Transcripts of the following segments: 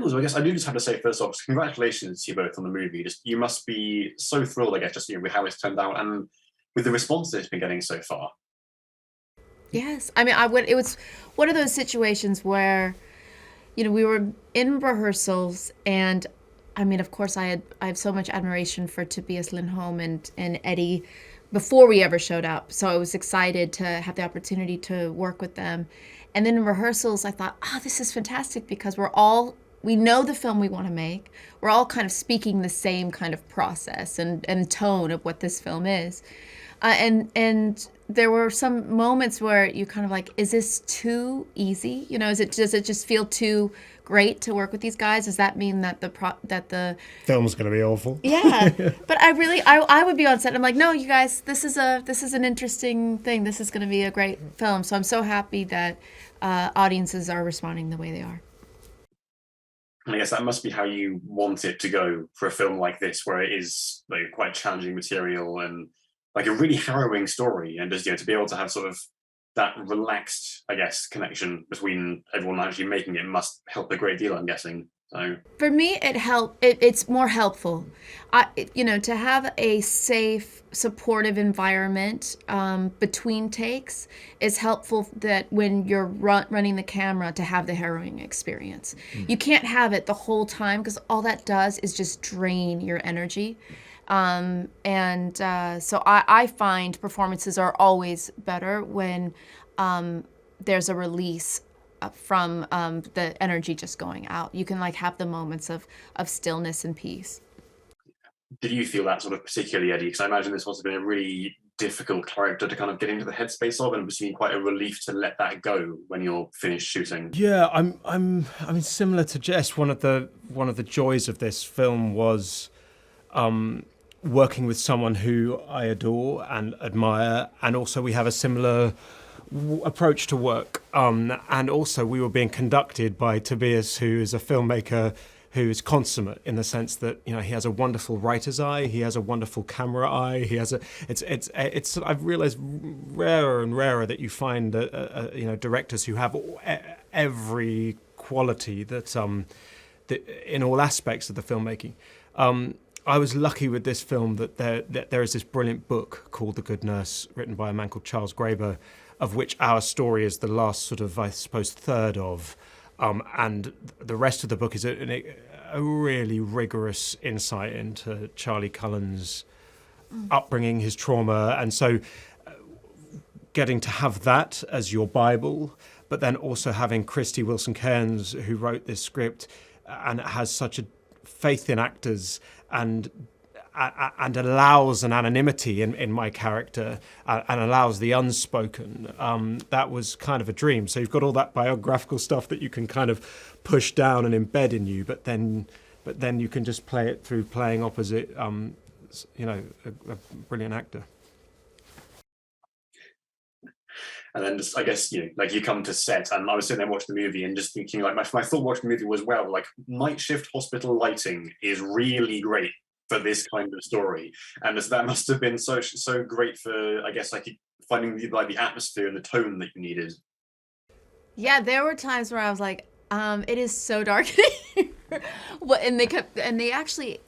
also, I guess I do just have to say first off, congratulations to you both on the movie. Just you must be so thrilled, I guess, just with how it's turned out and with the response that it's been getting so far. Yes. I mean, I would. It was one of those situations where, we were in rehearsals, and I mean, of course, I have so much admiration for Tobias Lindholm and Eddie before we ever showed up. So I was excited to have the opportunity to work with them. And then in rehearsals, I thought, oh, this is fantastic because we know the film we want to make. We're all kind of speaking the same kind of process and tone of what this film is. And there were some moments where you kind of like, is this too easy? Does it just feel too great to work with these guys? Does that mean that the Film's going to be awful. yeah? But I would be on set. I'm like, no, you guys, this is an interesting thing. This is going to be a great film. So I'm so happy that audiences are responding the way they are. And I guess that must be how you want it to go for a film like this, where it is like quite challenging material and like a really harrowing story, and just to be able to have sort of that relaxed, I guess, connection between everyone actually making it must help a great deal, I'm guessing. So for me, it's more helpful, to have a safe, supportive environment between takes is helpful. That when you're running the camera, to have the harrowing experience, you can't have it the whole time because all that does is just drain your energy. So I find performances are always better when there's a release from the energy just going out. You can have the moments of stillness and peace. did you feel that sort of particularly, Eddie? Because I imagine this must have been a really difficult character to kind of get into the headspace of, and it was quite a relief to let that go when you're finished shooting. Yeah, I mean, similar to Jess. One of the joys of this film was working with someone who I adore and admire, and also we have a similar approach to work. And also we were being conducted by Tobias, who is a filmmaker who is consummate in the sense that he has a wonderful writer's eye, he has a wonderful camera eye, he has it's I've realized rarer and rarer that you find directors who have every quality that in all aspects of the filmmaking. I was lucky with this film that there is this brilliant book called The Good Nurse, written by a man called Charles Graeber, of which our story is the last sort of, I suppose, third of. And the rest of the book is a really rigorous insight into Charlie Cullen's upbringing, his trauma. And so getting to have that as your Bible, but then also having Christy Wilson Cairns, who wrote this script and has such a faith in actors and allows an anonymity in my character and allows the unspoken. That was kind of a dream. So you've got all that biographical stuff that you can kind of push down and embed in you, but then you can just play it through playing opposite, a brilliant actor. And then just, I guess, you come to set, and I was sitting there watching the movie and just thinking, my thought watching the movie was, well, night shift hospital lighting is really great for this kind of story. And that must have been so great for, I guess, finding the atmosphere and the tone that you needed. Yeah, there were times where I was like, it is so dark. and they actually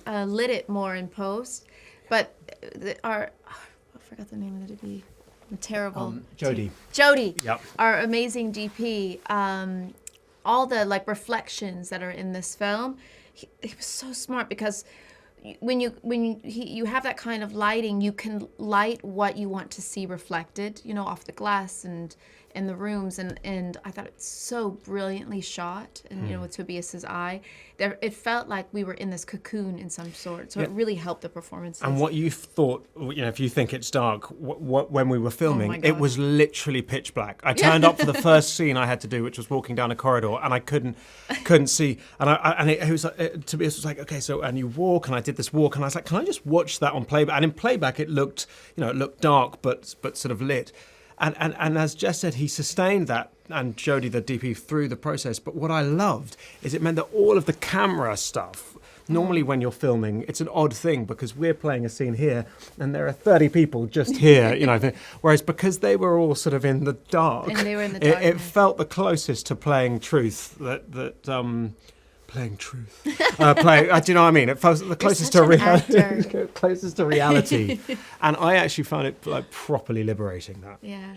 lit it more in post. But I forgot the name of the DP. Terrible. Jody. Yep. Our amazing DP. All the reflections that are in this film, he was so smart because when you have that kind of lighting, you can light what you want to see reflected, off the glass and in the rooms, and I thought it's so brilliantly shot, and with Tobias's eye, it felt like we were in this cocoon in some sort. So it really helped the performances. And what you thought, if you think it's dark, when we were filming, it was literally pitch black. I turned up for the first scene I had to do, which was walking down a corridor, and I couldn't see. And it was Tobias was like, okay, so and you walk, and I did this walk, and I was like, can I just watch that on playback? And in playback, it looked dark, but sort of lit. And as Jess said, he sustained that, and Jody, the DP, through the process. But what I loved is it meant that all of the camera stuff, normally when you're filming, it's an odd thing because we're playing a scene here and there are 30 people just here, whereas because they were all sort of in the dark, and they were in the dark, it felt the closest to playing truth that playing truth. Do you know what I mean? It felt the closest to such an reality. actor. Closest to reality. And I actually found it like properly liberating that. Yeah.